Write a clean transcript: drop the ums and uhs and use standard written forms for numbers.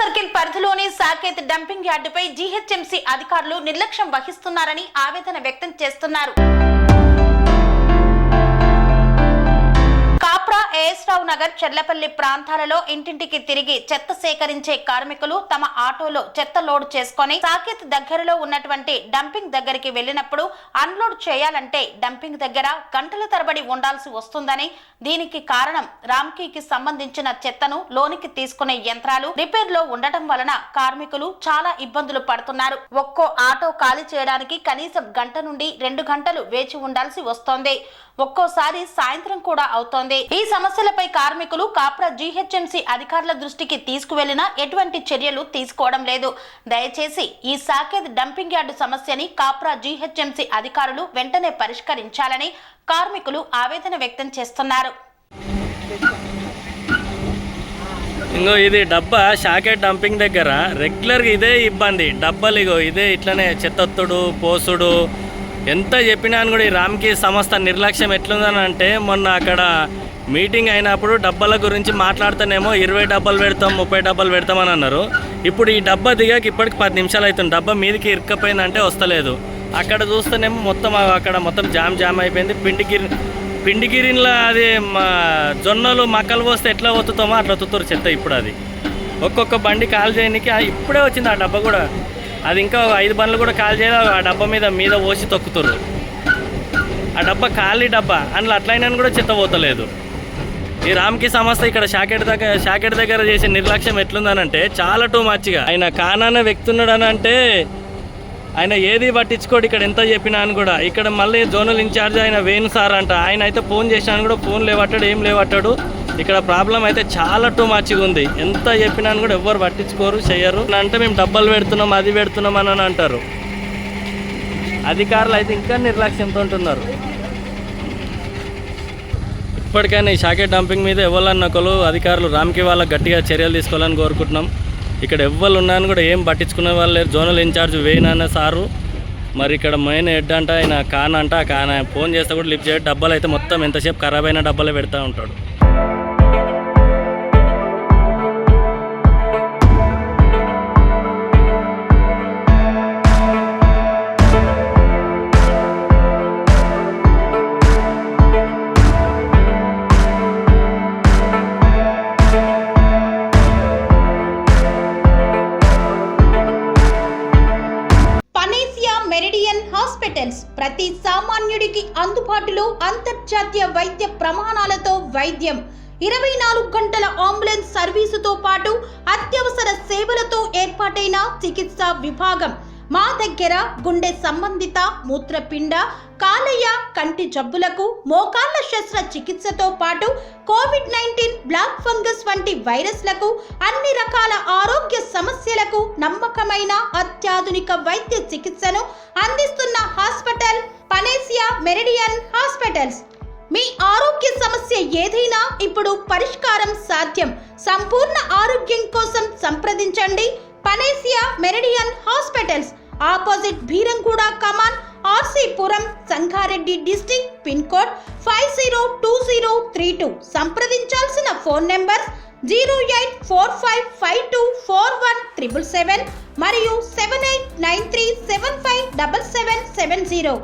Circle పరిధిలోని Saketh dumping యార్డుపై GHMC అధికారులు నిర్లక్ష్యం వహిస్తున్నారని ఆవేదన వ్యక్తం చేస్తున్నారు. ఏఎస్రావు నగర్ చెర్లపల్లి ప్రాంతాలలో ఇంటింటికి తిరిగి చెత్త సేకరించే కార్మికులు తమ ఆటోలో చెత్త లోడ్ చేసుకుని సాకేత్ దగ్గరలో ఉన్నటువంటి డంపింగ్ దగ్గరికి వెళ్లినప్పుడు అన్లోడ్ చేయాలంటే డంపింగ్ దగ్గర గంటల తరబడి ఉండాల్సి వస్తుందని, దీనికి కారణం రామ్కీకి సంబంధించిన చెత్తను లోనికి తీసుకునే యంత్రాలు రిపేర్ లో ఉండటం వలన కార్మికులు చాలా ఇబ్బందులు పడుతున్నారు. ఒక్కో ఆటో ఖాళీ చేయడానికి కనీసం గంట నుండి 2 గంటలు వేచి ఉండాల్సి వస్తోంది. ఒక్కోసారి సాయంత్రం కూడా అవుతోంది. ఈ సమస్యలపై కార్మికులు కాప్రా జీహెచ్ఎంసీ అధికారుల దృష్టికి తీసుకువెళ్లినా ఎటువంటి చర్యలు తీసుకోవడం లేదు. దయచేసి ఈ సాకేత్ డంపింగ్ యార్డు సమస్యని కాప్రా జీహెచ్ఎంసీ అధికారులు వెంటనే పరిష్కరించాలని కార్మికులు ఆవేదన వ్యక్తం చేస్తున్నారు. ఇంకో ఇది డబ్బా సాకేత్ డంపింగ్ దగ్గర రెగ్యులర్గా ఇదే ఇబ్బంది. డబ్బాలు ఇగో ఇదే ఇట్లనే చెత్తొత్తుడు పోసుడు ఎంత చెప్పినా కూడా ఈ రామ్కీ సంస్థ నిర్లక్ష్యం ఎట్లుందని అంటే, మొన్న అక్కడ మీటింగ్ అయినప్పుడు డబ్బాల గురించి మాట్లాడుతానేమో 20 డబ్బాలు పెడతాం 30 డబ్బాలు పెడతామని అన్నారు. ఇప్పుడు ఈ డబ్బా దిగాక ఇప్పటికి 10 నిమిషాలు అవుతుంది. డబ్బా మీదకి ఇరుక్కపోయిందంటే వస్తలేదు. అక్కడ చూస్తేనేమో మొత్తం అక్కడ మొత్తం జామ్ అయిపోయింది. పిండిగిరిలో అది జొన్నలు మక్కలు పోస్తే ఎట్లా ఒత్తుతామో అట్లా ఒత్తుతారు చెత్త. ఇప్పుడు అది ఒక్కొక్క బండి కాల్ చేయడానికి ఇప్పుడే వచ్చింది ఆ డబ్బా కూడా. అది ఇంకా 5 బండ్లు కూడా కాల్ చేయాలి. ఆ డబ్బా మీద పోసి తొక్కుతారు. ఆ డబ్బా ఖాళీ డబ్బా అందులో అట్లయినా కూడా చెత్త పోతలేదు. ఈ రామ్కీ సంస్థ ఇక్కడ షాకెట్ దగ్గర చేసే నిర్లక్ష్యం ఎట్లుందనంటే చాలా టూ మచ్గా. ఆయన కానాన వ్యక్తి ఉన్నాడని అంటే ఆయన ఏది పట్టించుకోడు. ఇక్కడ ఎంత చెప్పినా అని కూడా. ఇక్కడ మళ్ళీ జోనల్ ఇన్ఛార్జ్ ఆయన వేణు సార్ అంట. ఆయన అయితే ఫోన్ చేసినా కూడా ఫోన్ లేవట్టాడు, ఏం లేవట్టాడు. ఇక్కడ ప్రాబ్లం అయితే చాలా టూ మచ్గా ఉంది. ఎంత చెప్పినా కూడా ఎవ్వరు పట్టించుకోరు, చెయ్యరు. అంటే మేము డబ్బాలు పెడుతున్నాం అది పెడుతున్నాం అని అంటారు. అధికారులు అయితే ఇంకా నిర్లక్ష్యంతో ఉంటున్నారు. ఇప్పటికైనా ఈ సాకేత్ డంపింగ్ మీద ఎవరన్నా ఒకరు అధికారులు రామ్కీ వాళ్ళకి గట్టిగా చర్యలు తీసుకోవాలని కోరుకుంటున్నాం. ఇక్కడ ఎవ్వరు ఉన్నాను కూడా ఏం పట్టించుకునే వాళ్ళు లేరు. జోనల్ ఇన్ఛార్జ్ వేయనన్న సారు మరి ఇక్కడ మెయిన్ హెడ్ అంట ఆయన కాన ఫోన్ చేస్తే కూడా లిఫ్ట్ చేయడం. డబ్బాలు అయితే మొత్తం ఎంతసేపు ఖరాబ్ అయిన డబ్బాలే పెడతా ఉంటాడు. మెరిడియన్ హాస్పిటల్స్ ప్రతి సామాన్యుడికి అందుబాటులో అంతర్జాతీయ వైద్య ప్రమాణాలతో వైద్యం, 24 గంటల అంబులెన్స్ సర్వీసుతో పాటు అత్యవసర సేవలతో ఏర్పాటైన చికిత్సా విభాగం. మా దగ్గర గుండె సంబంధిత, మూత్రపిండ, కాలేయ, కంటి జబ్బులకు, మోకాళ్ల శస్త్ర చికిత్సతో పాటు కోవిడ్-19, బ్లాక్ ఫంగస్ వంటి వైరస్లకు, అన్ని రకాల ఆరోగ్య సమస్యలకు నమ్మకమైన అత్యాధునిక వైద్య చికిత్సను అందిస్తున్న హాస్పిటల్ పనేసియా మెరిడియన్ హాస్పిటల్స్. మీ ఆరోగ్య సమస్య ఏదైనా ఇప్పుడు పరిష్కారం సాధ్యం. సంపూర్ణ ఆరోగ్యం కోసం సంప్రదించండి Panacea Meridian hospitals. Opposite Bheeramguda Kaman, RC Puram, Sangareddy district. Pin code 502032. సంప్రదించాల్సిన ఫోన్ నెంబర్ 0845524177 మరియు 7893757770.